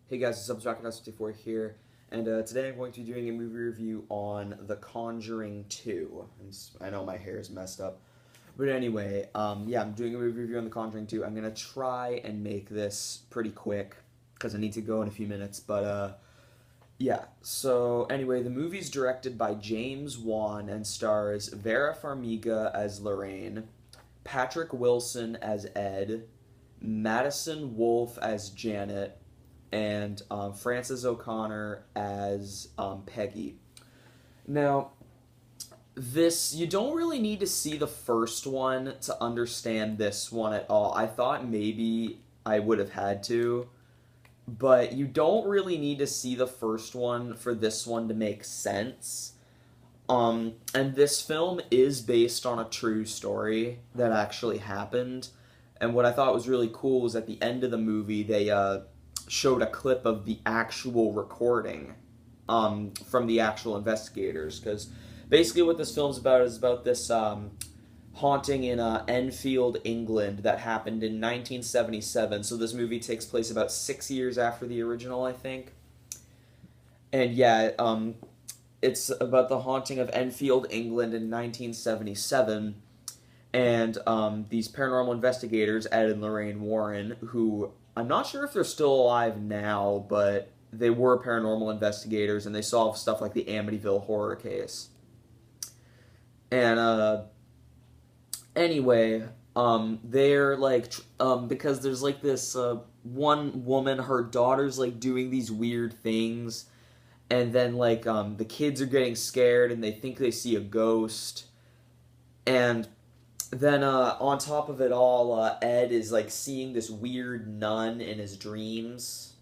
Hey guys, it's Subs54 here, and today I'm going to be doing a movie review on The Conjuring 2. I know my hair is messed up, but anyway, yeah, I'm doing a movie review on The Conjuring 2. I'm going to try and make this pretty quick, because I need to go in a few minutes, but yeah. So anyway, the movie's directed by James Wan and stars Vera Farmiga as Lorraine, Patrick Wilson as Ed, Madison Wolfe as Janet, and Frances O'Connor as Peggy. Now, you don't really need to see the first one to understand this one at all. I thought maybe I would have had to, but you don't really need to see the first one for this one to make sense. And this film is based on a true story that actually happened. And what I thought was really cool was at the end of the movie, they showed a clip of the actual recording from the actual investigators. Because basically what this film's about is about this haunting in Enfield, England that happened in 1977. So this movie takes place about 6 years after the original, I think. And yeah, it's about the haunting of Enfield, England in 1977. And these paranormal investigators, Ed and Lorraine Warren, who I'm not sure if they're still alive now, but they were paranormal investigators, and they solved stuff like the Amityville horror case. And anyway, they're like, because there's like this one woman, her daughter's like doing these weird things, and then like the kids are getting scared, and they think they see a ghost, and then on top of it all, Ed is like seeing this weird nun in his dreams,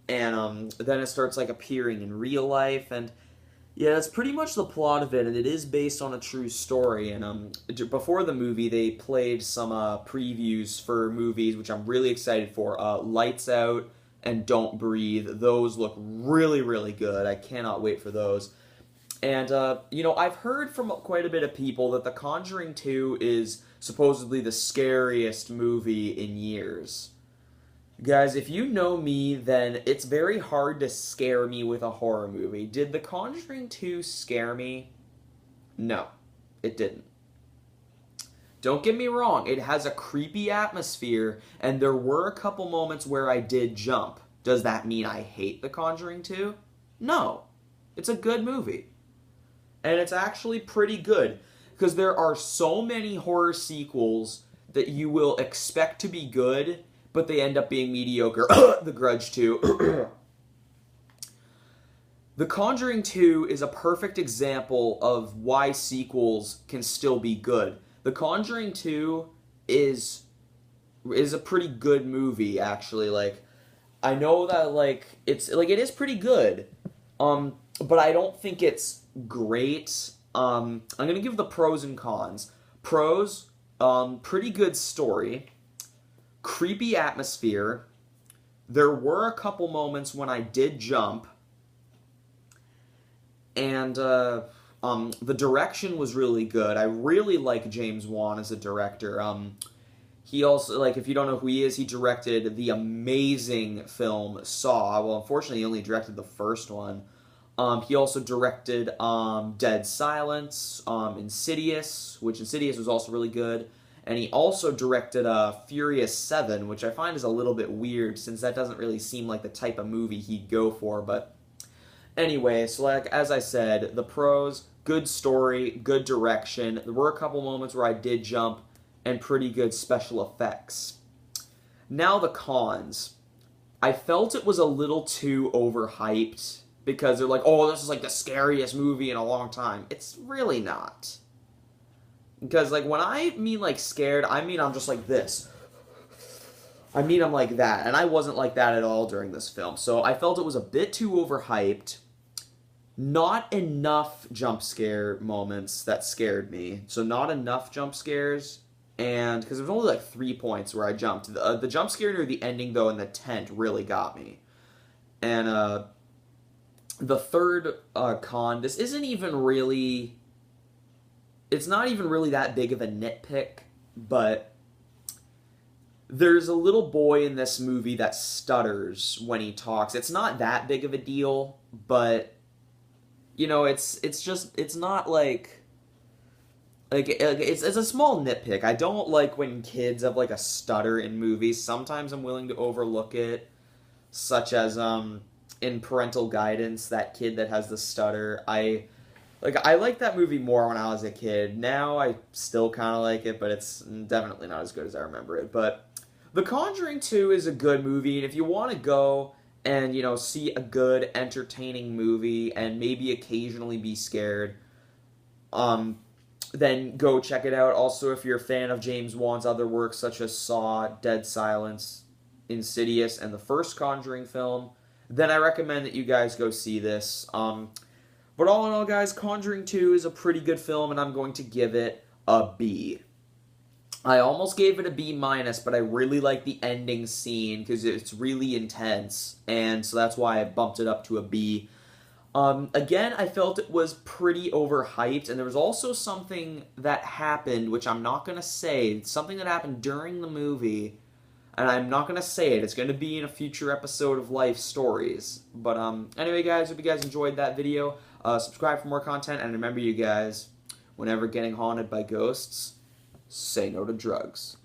and then it starts like appearing in real life, and yeah, that's pretty much the plot of it, and it is based on a true story. And before the movie, they played some previews for movies, which I'm really excited for. Lights Out and Don't Breathe. Those look really, really good. I cannot wait for those. And, I've heard from quite a bit of people that The Conjuring 2 is supposedly the scariest movie in years. Guys, if you know me, then it's very hard to scare me with a horror movie. Did The Conjuring 2 scare me? No, it didn't. Don't get me wrong, it has a creepy atmosphere, and there were a couple moments where I did jump. Does that mean I hate The Conjuring 2? No. It's a good movie. And it's actually pretty good, because there are so many horror sequels that you will expect to be good, but they end up being mediocre. The Grudge 2. The Conjuring 2 is a perfect example of why sequels can still be good. The Conjuring 2 is a pretty good movie, actually. Like, I know that it is pretty good. But I don't think it's great. I'm gonna give the pros and cons. Pros, pretty good story, creepy atmosphere. There were a couple moments when I did jump, and the direction was really good. I really like James Wan as a director. He also, if you don't know who he is, he directed the amazing film Saw. Well, unfortunately, he only directed the first one. He also directed Dead Silence, Insidious, which Insidious was also really good. And he also directed Furious 7, which I find is a little bit weird, since that doesn't really seem like the type of movie he'd go for. But anyway, so as I said, the pros, good story, good direction. There were a couple moments where I did jump, and pretty good special effects. Now the cons. I felt it was a little too overhyped, because they're like, oh, this is like the scariest movie in a long time. It's really not. Because, when I mean, scared, I mean I'm just like this. I mean I'm like that. And I wasn't like that at all during this film. So I felt it was a bit too overhyped. Not enough jump scare moments that scared me. So not enough jump scares. And, because there was only 3 points where I jumped. The jump scare near the ending, though, in the tent really got me. And, the third con, this isn't even really, it's not even really that big of a nitpick, but there's a little boy in this movie that stutters when he talks. It's not that big of a deal, but you know, it's just it's not like it's a small nitpick. I don't like when kids have like a stutter in movies. Sometimes I'm willing to overlook it, such as in Parental Guidance, that kid that has the stutter. I like that movie more when I was a kid. Now I still kind of like it, but it's definitely not as good as I remember it. But The Conjuring 2 is a good movie, and if you want to go and, you know, see a good, entertaining movie and maybe occasionally be scared, then go check it out. Also, if you're a fan of James Wan's other works such as Saw, Dead Silence, Insidious, and the first Conjuring film, then I recommend that you guys go see this. But all in all, guys, Conjuring 2 is a pretty good film, and I'm going to give it a B. I almost gave it a B minus, but I really like the ending scene because it's really intense, and so that's why I bumped it up to a B. Again, I felt it was pretty overhyped, and there was also something that happened, which I'm not going to say, something that happened during the movie, and I'm not going to say it. It's going to be in a future episode of Life Stories. But anyway, guys, hope you guys enjoyed that video. Subscribe for more content, and remember, you guys, whenever getting haunted by ghosts, say no to drugs.